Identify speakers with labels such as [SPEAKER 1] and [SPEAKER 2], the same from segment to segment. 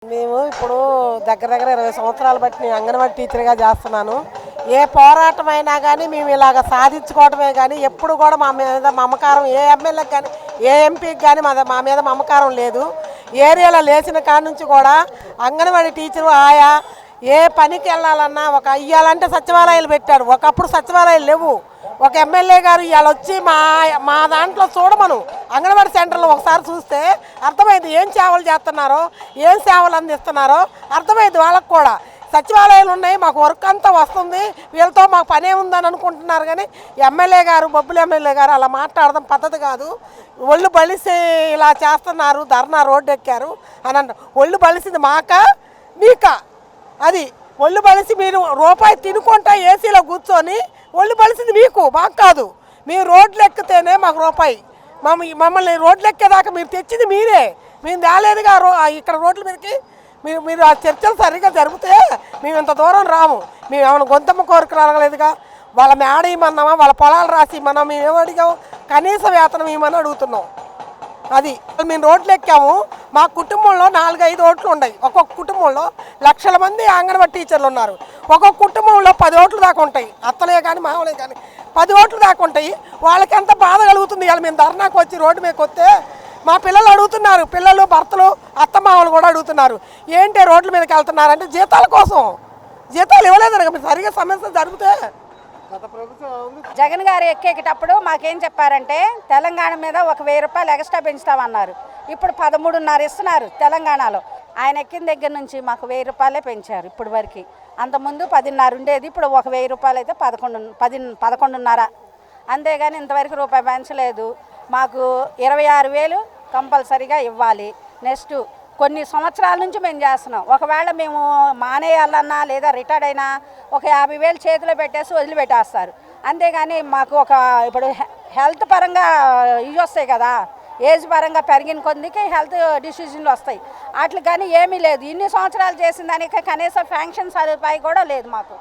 [SPEAKER 1] మేము ఇప్పుడు దగ్గర 20 సంవత్సరాలు బట్టి నేను అంగన్వాడీ టీచర్గా చేస్తున్నాను. ఏ పోరాటమైనా కానీ మేము ఇలాగ సాధించుకోవడమే కానీ ఎప్పుడు కూడా మా మీద మమకారం ఏ ఎమ్మెల్యేకి కానీ ఏ ఎంపీకి కానీ మా మీద మమకారం లేదు. ఏరియాలో లేచిన కాడ నుంచి కూడా అంగన్వాడీ టీచరు ఆయా ఏ పనికి వెళ్ళాలన్నా ఇవ్వాలంటే సచివాలయాలు పెట్టారు. ఒకప్పుడు సచివాలయాలు లేవు. ఒక ఎమ్మెల్యే గారు ఇవాళ వచ్చి మా దాంట్లో చూడమను అంగన్వాడీ సెంటర్లో ఒకసారి చూస్తే అర్థమైంది ఏం సేవలు చేస్తున్నారో ఏం సేవలు అందిస్తున్నారో అర్థమైంది. వాళ్ళకు కూడా సచివాలయాలు ఉన్నాయి, మాకు వర్క్ అంతా వస్తుంది, వీళ్ళతో మాకు పనే ఉందని అనుకుంటున్నారు. కానీ ఎమ్మెల్యే గారు బొబ్బులు ఎమ్మెల్యే గారు అలా మాట్లాడడం పద్ధతి కాదు. ఒళ్ళు బలిసి ఇలా చేస్తున్నారు, ధర్నా రోడ్డు ఎక్కారు అని అంట. ఒళ్ళు బలిసింది మాకా మీకా? అది ఒళ్ళు బలిసి మీరు రూపాయి తినుకుంటా ఏసీలో కూర్చొని ఒళ్ళు బలిసింది మీకు, మాకు కాదు. మీరు రోడ్లు ఎక్కితేనే మాకు రూపాయి. మమ్మల్ని రోడ్లు ఎక్కేదాకా మీరు తెచ్చింది మీరే, మేము తేలేదుగా. ఇక్కడ రోడ్ల మీదకి మీరు ఆ చర్చలు సరిగ్గా జరిగితే మేము ఇంత దూరం రాము. మేము ఏమైనా గొంతమ్మ కోరిక రాగలేదుగా. వాళ్ళ మేడ ఇమ్మన్నామా, వాళ్ళ పొలాలు రాసి ఇమ్మన్నాం, మేము ఏమడిగాము? కనీస వేతనం ఇమ్మని అడుగుతున్నాం. అది మేము రోడ్లు ఎక్కాము. మా కుటుంబంలో 4-5 ఓట్లు ఉన్నాయి. ఒక్కొక్క కుటుంబంలో లక్షల మంది అంగన్వాడీ టీచర్లు ఉన్నారు. ఒక్కొక్క కుటుంబంలో 10 ఓట్లు దాకా ఉంటాయి. అత్తలే కానీ మామలే కానీ 10 ఓట్లు దాకా ఉంటాయి. వాళ్ళకి ఎంత బాధ కలుగుతుంది. ఇవాళ మేము ధర్నాకు వచ్చి రోడ్డు మీదకి వస్తే మా పిల్లలు అడుగుతున్నారు, పిల్లలు భర్తలు అత్తమామలు కూడా అడుగుతున్నారు, ఏంటి రోడ్ల మీదకి వెళ్తున్నారంటే జీతాల కోసం. జీతాలు ఇవ్వలేదు మీరు సరిగా సమస్య జరిగితే.
[SPEAKER 2] జగన్ గారు ఎక్కేటప్పుడు మాకేం చెప్పారంటే తెలంగాణ మీద 1000 రూపాయలు ఎక్స్ట్రా పెంచుతామన్నారు. ఇప్పుడు 13.5 ఇస్తున్నారు తెలంగాణలో. ఆయన ఎక్కిన దగ్గర నుంచి మాకు 1000 రూపాయలే పెంచారు ఇప్పుడు వరకు. అంతకుముందు 10.5 ఉండేది, ఇప్పుడు 1000 రూపాయలు అయితే 11.5. అంతేగాని ఇంతవరకు రూపాయి పెంచలేదు. మాకు 26,000 కంపల్సరీగా ఇవ్వాలి. నెక్స్ట్ కొన్ని సంవత్సరాల నుంచి మేము చేస్తున్నాం. ఒకవేళ మేము మానేయాలన్నా లేదా రిటైర్డ్ అయినా 50,000 చేతిలో పెట్టేసి వదిలిపెట్టేస్తారు. అంతేగాని మాకు ఇప్పుడు హెల్త్ పరంగా ఇవి వస్తాయి కదా, ఏజ్ పరంగా పెరిగిన కొద్దికి హెల్త్ డిసీజన్లు వస్తాయి. అట్లా కానీ ఏమీ లేదు. ఇన్ని సంవత్సరాలు చేసిన దానికి కనీసం ఫ్యాంక్షన్ సదుపాయి కూడా లేదు మాకు.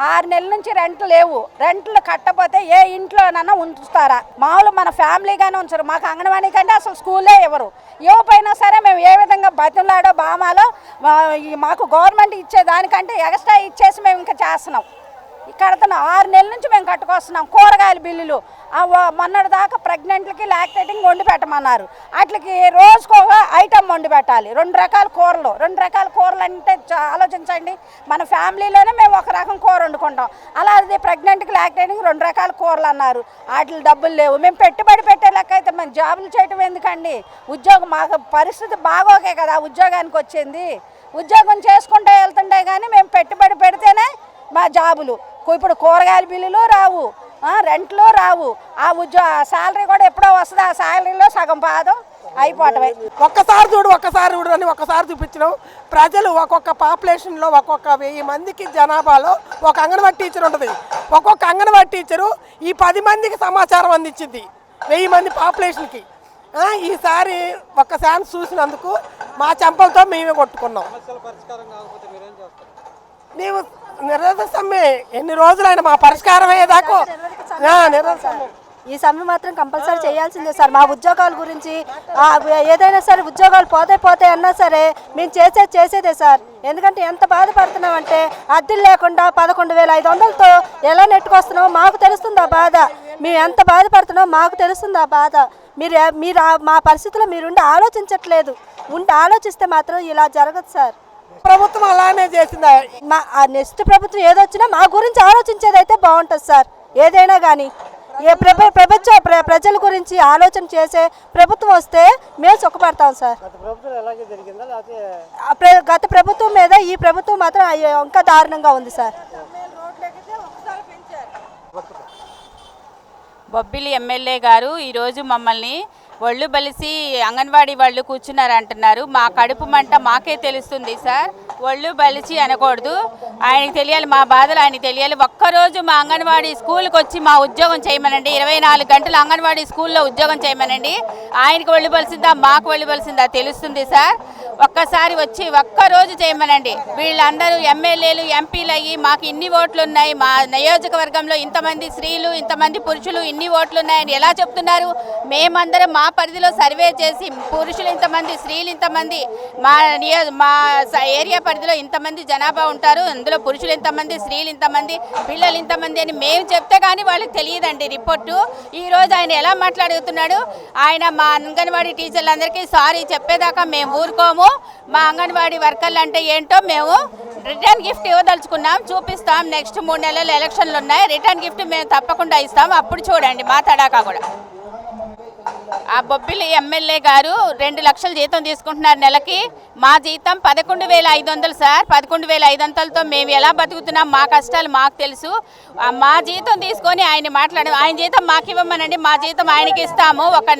[SPEAKER 2] 6 నెలల నుంచి రెంట్లు లేవు. రెంట్లు కట్టపోతే ఏ ఇంట్లోనన్నా ఉంచుతారా? మామూలు మన ఫ్యామిలీగానే ఉంచరు. మాకు అంగన్వాడీ కంటే అసలు స్కూలే ఎవరు ఇవ్వపోయినా సరే మేము ఏ విధంగా బతిలాడో బామాలో మాకు గవర్నమెంట్ ఇచ్చే దానికంటే ఎక్స్ట్రా ఇచ్చేసి మేము ఇంకా చేస్తున్నాం. కడుతున్నాం. 6 నెలల నుంచి మేము కట్టుకొస్తున్నాం. కూరగాయల బిల్లులు మొన్నటి దాకా ప్రెగ్నెంట్లకి లాక్టేటింగ్ వండి పెట్టమన్నారు. వాటికి రోజుకు ఒక ఐటమ్ వండి పెట్టాలి. 2 రకాల కూరలు. 2 రకాల కూరలు అంటే ఆలోచించండి, మన ఫ్యామిలీలోనే మేము ఒక రకం కూర వండుకుంటాం. అలా అది ప్రెగ్నెంట్కి లాక్టేటింగ్ 2 రకాల కూరలు అన్నారు. వాటి డబ్బులు లేవు. మేము పెట్టుబడి పెట్టే లెక్క అయితే మేము జాబులు చేయటం ఎందుకండి? ఉద్యోగం మాకు పరిస్థితి బాగోకే కదా ఉద్యోగానికి వచ్చింది. ఉద్యోగం చేసుకుంటూ వెళ్తుంటే కానీ మేము పెట్టుబడి పెడితేనే మా జాబులు. ఇప్పుడు కూరగాయల బిల్లులు రావు, రెంట్లు రావు. ఆ శాలరీ కూడా ఎప్పుడో వస్తుంది. ఆ శాలరీలో సగం పాదం అయిపోవటమే.
[SPEAKER 1] ఒక్కసారి చూడు అని ఒక్కసారి చూపించడం. ప్రజలు ఒక్కొక్క పాపులేషన్లో ఒక్కొక్క 1000 మందికి జనాభాలో ఒక అంగన్వాడీ టీచర్ ఉంటుంది. ఒక్కొక్క అంగన్వాడీ టీచరు ఈ 10 మందికి సమాచారం అందించింది 1000 మంది పాపులేషన్కి. ఈసారి ఒక్క ఛాన్స్ చూసినందుకు మా చెంపలతో మేమే కొట్టుకున్నాం. మేము నిరసన సమ్మె ఎన్ని రోజులైనా మా పరిష్కారం అయ్యేదాకా
[SPEAKER 3] ఈ సమ్మె మాత్రం కంపల్సరీ చేయాల్సిందే సార్. మా ఉద్యోగాల గురించి ఏదైనా సరే ఉద్యోగాలు పోతే అన్నా సరే మేము చేసేదే సార్. ఎందుకంటే ఎంత బాధపడుతున్నామంటే అద్దెలు లేకుండా 11,500తో ఎలా నెట్టుకొస్తున్నామో మాకు తెలుస్తుంది ఆ బాధ. మేము ఎంత బాధపడుతున్నామో మాకు తెలుస్తుంది ఆ బాధ. మీరు మా పరిస్థితుల్లో మీరుండి ఆలోచించట్లేదు. ఆలోచిస్తే మాత్రం ఇలా జరగదు సార్.
[SPEAKER 1] ప్రభుత్వం అలానే చేసిందా?
[SPEAKER 3] నెక్స్ట్ ప్రభుత్వం ఏదొచ్చినా మా గురించి ఆలోచించేదైతే బాగుంటుంది సార్. ఏదైనా కానీ ప్రజల గురించి ఆలోచన చేసే ప్రభుత్వం వస్తే మేము సుఖపడతాం సార్. గత ప్రభుత్వం మీద ఈ ప్రభుత్వం మాత్రం ఇంకా దారుణంగా ఉంది సార్.
[SPEAKER 4] బొబ్బిలి ఎమ్మెల్యే గారు ఈరోజు మమ్మల్ని ఒళ్ళు బలిసి అంగన్వాడీ వాళ్ళు కూర్చున్నారు అంటున్నారు. మా కడుపు మంట మాకే తెలుస్తుంది సార్. ఒళ్ళు బలిసి అనకూడదు. ఆయనకి తెలియాలి, మా బాధలు ఆయనకి తెలియాలి. ఒక్కరోజు మా అంగన్వాడీ స్కూల్కి వచ్చి మా ఉద్యోగం చేయమనండి. 24 గంటలు అంగన్వాడీ స్కూల్లో ఉద్యోగం చేయమనండి. ఆయనకి ఒళ్ళు బలిసిందా మాకు ఒళ్ళు బలిసిందా తెలుస్తుంది సార్. ఒక్కసారి వచ్చి ఒక్కరోజు చేయమనండి. వీళ్ళందరూ ఎమ్మెల్యేలు ఎంపీలు అయ్యి మాకు ఇన్ని ఓట్లు ఉన్నాయి, మా నియోజకవర్గంలో ఇంతమంది స్త్రీలు ఇంతమంది పురుషులు ఇన్ని ఓట్లు ఉన్నాయని ఎలా చెప్తున్నారు? మేమందరం మా పరిధిలో సర్వే చేసి పురుషులు ఇంతమంది, స్త్రీలు ఇంతమంది, మా ఏరియా పరిధిలో ఇంతమంది జనాభా ఉంటారు, అందులో పురుషులు ఇంతమంది, స్త్రీలు ఇంతమంది, పిల్లలు ఇంతమంది అని మేము చెప్తే కానీ వాళ్ళకి తెలియదండి రిపోర్టు. ఈరోజు ఆయన ఎలా మాట్లాడుతున్నాడు, ఆయన మా అంగన్వాడీ టీచర్లందరికీ సారీ చెప్పేదాకా మేము ఊరుకోము, మా అంగన్వాడీ వర్కర్లు అంటే ఏంటో మేము రిటర్న్ గిఫ్ట్ ఇవ్వదలుచుకున్నాం, చూపిస్తాం. నెక్స్ట్ 3 నెలలు ఎలక్షన్లు ఉన్నాయి, రిటర్న్ గిఫ్ట్ మేము తప్పకుండా ఇస్తాం, అప్పుడు చూడండి మా తడాకా కూడా. ఆ బొబ్బిలి ఎమ్మెల్యే గారు 2 లక్షల జీతం తీసుకుంటున్నారు నెలకి. మా జీతం 11,500 సార్. 11,500తో మేము ఎలా బతుకుతున్నాం, మా కష్టాలు మాకు తెలుసు. మా జీతం తీసుకొని ఆయన జీతం మాకు ఇవ్వమనండి, మా జీతం ఆయనకి ఇస్తాము. ఒక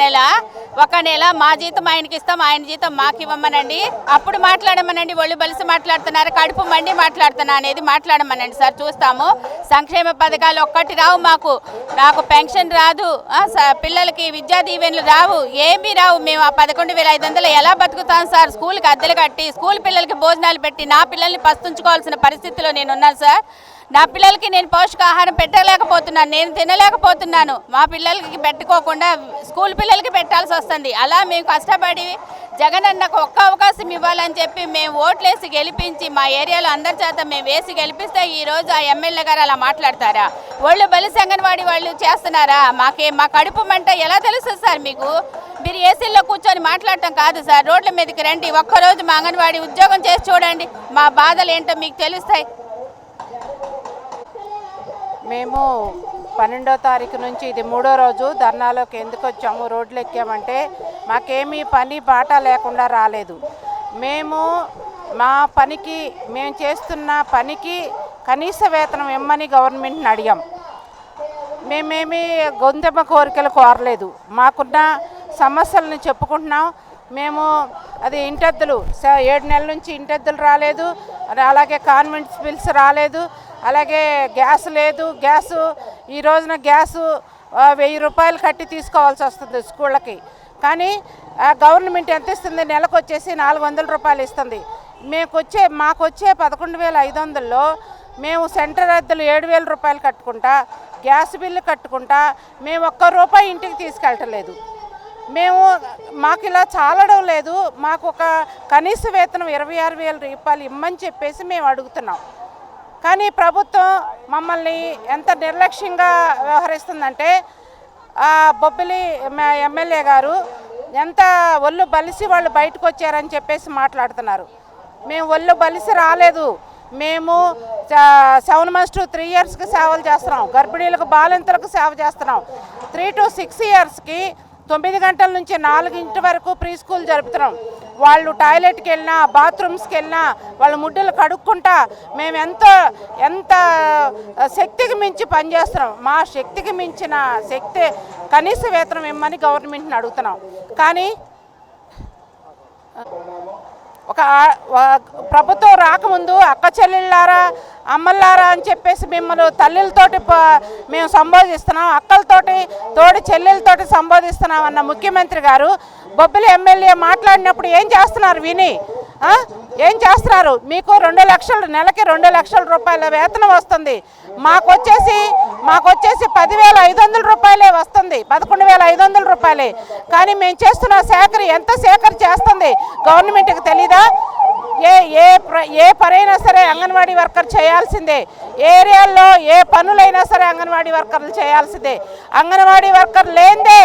[SPEAKER 4] నెల మా జీతం ఆయనకి ఇస్తాం, ఆయన జీతం మాకు ఇవ్వమనండి, అప్పుడు మాట్లాడమనండి. ఒళ్ళు బలిసి మాట్లాడుతున్నారు, కడుపు మండి మాట్లాడుతున్నా అనేది మాట్లాడమనండి సార్, చూస్తాము. సంక్షేమ పథకాలు ఒక్కటి రావు మాకు, నాకు పెన్షన్ రాదు, పిల్లలకి విద్యా దీవెనలు రావు, ఏమీ రావు. మేము ఆ 11,500 ఎలా బతుకుతాం సార్? స్కూల్కి అద్దెలు కట్టి, స్కూల్ పిల్లలకి భోజనాలు పెట్టి, నా పిల్లల్ని పస్తుంచుకోవాల్సిన పరిస్థితిలో నేను ఉన్నాను సార్. నా పిల్లలకి నేను పౌష్టికాహారం పెట్టలేకపోతున్నాను, నేను తినలేకపోతున్నాను. మా పిల్లలకి పెట్టుకోకుండా స్కూల్ పిల్లలకి పెట్టాల్సి వస్తుంది. అలా మేము కష్టపడి జగన్ అన్నకు ఒక్క అవకాశం ఇవ్వాలని చెప్పి మేము ఓట్లేసి గెలిపించి, మా ఏరియాలో అందరి చేత మేము వేసి గెలిపిస్తే ఈరోజు ఆ ఎమ్మెల్యే గారు అలా మాట్లాడతారా? వాళ్ళు బలిసి అంగన్వాడీ వాళ్ళు చేస్తున్నారా? మా కడుపు మంట ఎలా తెలుస్తుంది సార్ మీకు? మీరు ఏసీల్లో కూర్చొని మాట్లాడటం కాదు సార్, రోడ్ల మీదకి రండి, ఒక్కరోజు మా అంగన్వాడీ ఉద్యోగం చేసి చూడండి, మా బాధలు ఏంటో మీకు తెలుస్తాయి.
[SPEAKER 5] మేము 12వ తారీఖు నుంచి ఇది 3వ రోజు ధర్నాలోకి ఎందుకు వచ్చాము, రోడ్లు ఎక్కామంటే మాకేమీ పని బాట లేకుండా రాలేదు. మేము చేస్తున్న పనికి కనీస వేతనం ఇమ్మని గవర్నమెంట్ని అడిగాం. మేమేమి గొంతెమ్మ కోరికలు కోరలేదు, మాకున్న సమస్యలను చెప్పుకుంటున్నాం. మేము అది ఇంటెద్దులు 7 నెలల నుంచి ఇంటెద్దులు రాలేదు, అలాగే కాన్వెంట్స్ బిల్స్ రాలేదు, అలాగే గ్యాస్ లేదు. ఈ రోజున గ్యాసు 1000 రూపాయలు కట్టి తీసుకోవాల్సి వస్తుంది స్కూళ్ళకి. కానీ గవర్నమెంట్ ఎంత ఇస్తుంది? నెలకు వచ్చేసి 400 రూపాయలు ఇస్తుంది. మాకు వచ్చే 11,500లో మేము సెంటర్ అద్దెలు 7,000 రూపాయలు కట్టుకుంటా, గ్యాస్ బిల్లు కట్టుకుంటా, మేము ₹1 ఇంటికి తీసుకెళ్ళటలేదు. మాకు ఇలా చాలడం లేదు. మాకు ఒక కనీస వేతనం 26,000 రూపాయలు ఇమ్మని చెప్పేసి మేము అడుగుతున్నాం. కానీ ప్రభుత్వం మమ్మల్ని ఎంత నిర్లక్ష్యంగా వ్యవహరిస్తుందంటే, బొబ్బిలి ఎమ్మెల్యే గారు ఎంత ఒళ్ళు బలిసి వాళ్ళు బయటకు వచ్చారని చెప్పేసి మాట్లాడుతున్నారు. మేము ఒళ్ళు బలిసి రాలేదు, మేము 7 months to 3 yearsకి సేవలు చేస్తున్నాం, గర్భిణీలకు బాలింతలకు సేవ చేస్తున్నాం. 3 to 6 yearsకి 9 గంటల నుంచి 4 వరకు ప్రీ స్కూల్ జరుపుతున్నాం. వాళ్ళు టాయిలెట్కి వెళ్ళినా, బాత్రూమ్స్కి వెళ్ళినా, వాళ్ళ ముడ్డలు కడుక్కుంటా మేము ఎంత శక్తికి మించి పనిచేస్తున్నాం. మా శక్తికి మించిన కనీస వేతనం ఇమ్మని గవర్నమెంట్ని అడుగుతున్నాం. కానీ ప్రభుత్వం రాకముందు అక్క చెల్లెళ్ళారా, అమ్మల్లారా అని చెప్పేసి మిమ్మల్ని తల్లిలతోటి మేము సంబోధిస్తున్నాం, అక్కలతోటి తోడి చెల్లెలతోటి సంబోధిస్తున్నాం అన్న ముఖ్యమంత్రి గారు బొబ్బిలి ఎమ్మెల్యే మాట్లాడినప్పుడు ఏం చేస్తున్నారు? ఏం చేస్తున్నారు? మీకు 2 లక్షలు, నెలకి 2 లక్షల రూపాయల వేతనం వస్తుంది. మాకొచ్చేసి 10,500 రూపాయలే వస్తుంది, 11,500 రూపాయలే. కానీ మేము చేస్తున్న ఎంత సేకరణ చేస్తుంది గవర్నమెంట్కి తెలీదా? ఏ పనైనా సరే అంగన్వాడీ వర్కర్ చేయాల్సిందే. ఏరియాల్లో ఏ పనులైనా సరే అంగన్వాడీ వర్కర్లు చేయాల్సిందే. అంగన్వాడీ వర్కర్ లేనిదే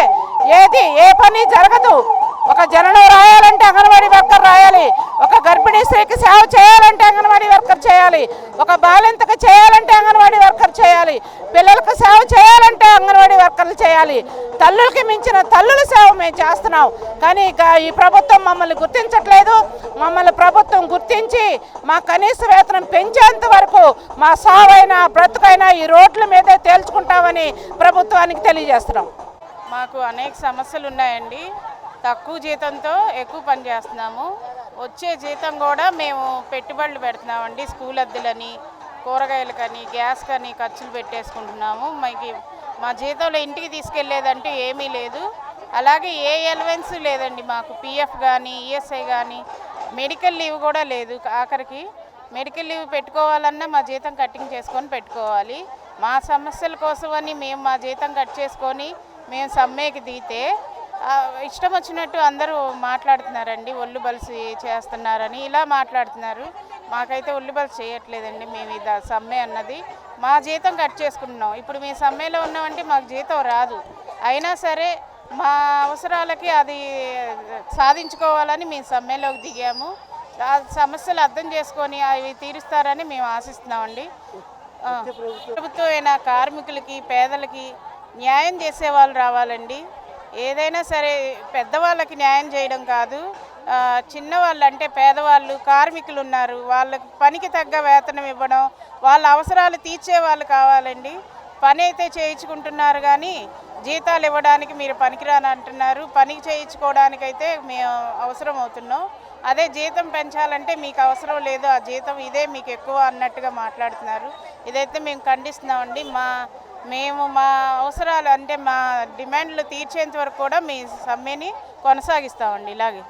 [SPEAKER 5] ఏ పని జరగదు. ఒక జననం రాయాలంటే అంగన్వాడీ వర్కర్ రాయాలి, ఒక గర్భిణీ స్త్రీకి సేవ చేయాలంటే అంగన్వాడీ వర్కర్ చేయాలి, ఒక బాలింతకు చేయాలంటే అంగన్వాడీ వర్కర్ చేయాలి, పిల్లలకు సేవ చేయాలంటే అంగన్వాడీ వర్కర్లు చేయాలి. తల్లులకి మించిన తల్లుల సేవ మేము చేస్తున్నాం. కానీ ఈ ప్రభుత్వం మమ్మల్ని గుర్తించట్లేదు. మమ్మల్ని ప్రభుత్వం గుర్తించి మా కనీస వేతనం పెంచేంత వరకు మా సావైనా బ్రతుకైనా ఈ రోడ్ల మీదే తేల్చుకుంటామని ప్రభుత్వానికి తెలియజేస్తున్నాం.
[SPEAKER 6] మాకు అనేక సమస్యలు ఉన్నాయండి. తక్కువ జీతంతో ఎక్కువ పని చేస్తున్నాము. వచ్చే జీతం కూడా మేము పెట్టుబడులు పెడుతున్నామండి. స్కూల్ అద్దెలని, కూరగాయలకని, గ్యాస్ కానీ ఖర్చులు పెట్టేసుకుంటున్నాము. మా జీతంలో ఇంటికి తీసుకెళ్లేదంటూ ఏమీ లేదు. అలాగే ఏ ఎలవెన్స్ లేదండి మాకు. పిఎఫ్ కానీ, ఈఎస్ఐ కానీ, మెడికల్ లీవ్ కూడా లేదు. ఆఖరికి మెడికల్ లీవ్ పెట్టుకోవాలన్నా మా జీతం కట్టింగ్ చేసుకొని పెట్టుకోవాలి. మా సమస్యల కోసమని మేము మా జీతం కట్ చేసుకొని మేము సమ్మెకి దిగితే ఇష్టం వచ్చినట్టు అందరూ మాట్లాడుతున్నారండి, ఒళ్ళు బలిసి చేస్తున్నారని ఇలా మాట్లాడుతున్నారు. మాకైతే ఒళ్ళు బలిసి చేయట్లేదండి. మేము ఇది సమ్మె అన్నది మా జీతం కట్ చేసుకుంటున్నాం. ఇప్పుడు మేము సమ్మెలో ఉన్నామంటే మాకు జీతం రాదు. అయినా సరే మా అవసరాలకి అది సాధించుకోవాలని మేము సమ్మెలోకి దిగాము. ఆ సమస్యలు అర్థం చేసుకొని అవి తీరుస్తారని మేము ఆశిస్తున్నామండి. ప్రభుత్వమైన కార్మికులకి, పేదలకి న్యాయం చేసే వాళ్ళు రావాలండి. ఏదైనా సరే పెద్దవాళ్ళకి న్యాయం చేయడం కాదు, చిన్నవాళ్ళు అంటే పేదవాళ్ళు, కార్మికులు ఉన్నారు, వాళ్ళకి పనికి తగ్గ వేతనం ఇవ్వడం, వాళ్ళ అవసరాలు తీర్చే వాళ్ళు కావాలండి. పని అయితే చేయించుకుంటున్నారు కానీ జీతాలు ఇవ్వడానికి మీరు పనికిరాని అంటున్నారు. పని చేయించుకోవడానికైతే మేము అవసరం అవుతున్నాం. అదే జీతం పెంచాలంటే మీకు అవసరం లేదు, ఆ జీతం ఇదే మీకు ఎక్కువ అన్నట్టుగా మాట్లాడుతున్నారు. ఇదైతే మేము ఖండిస్తున్నామండి. మేము మా అవసరాలు అంటే మా డిమాండ్లు తీర్చేంత వరకు కూడా మీ సమ్మెని కొనసాగిస్తామండి ఇలాగే.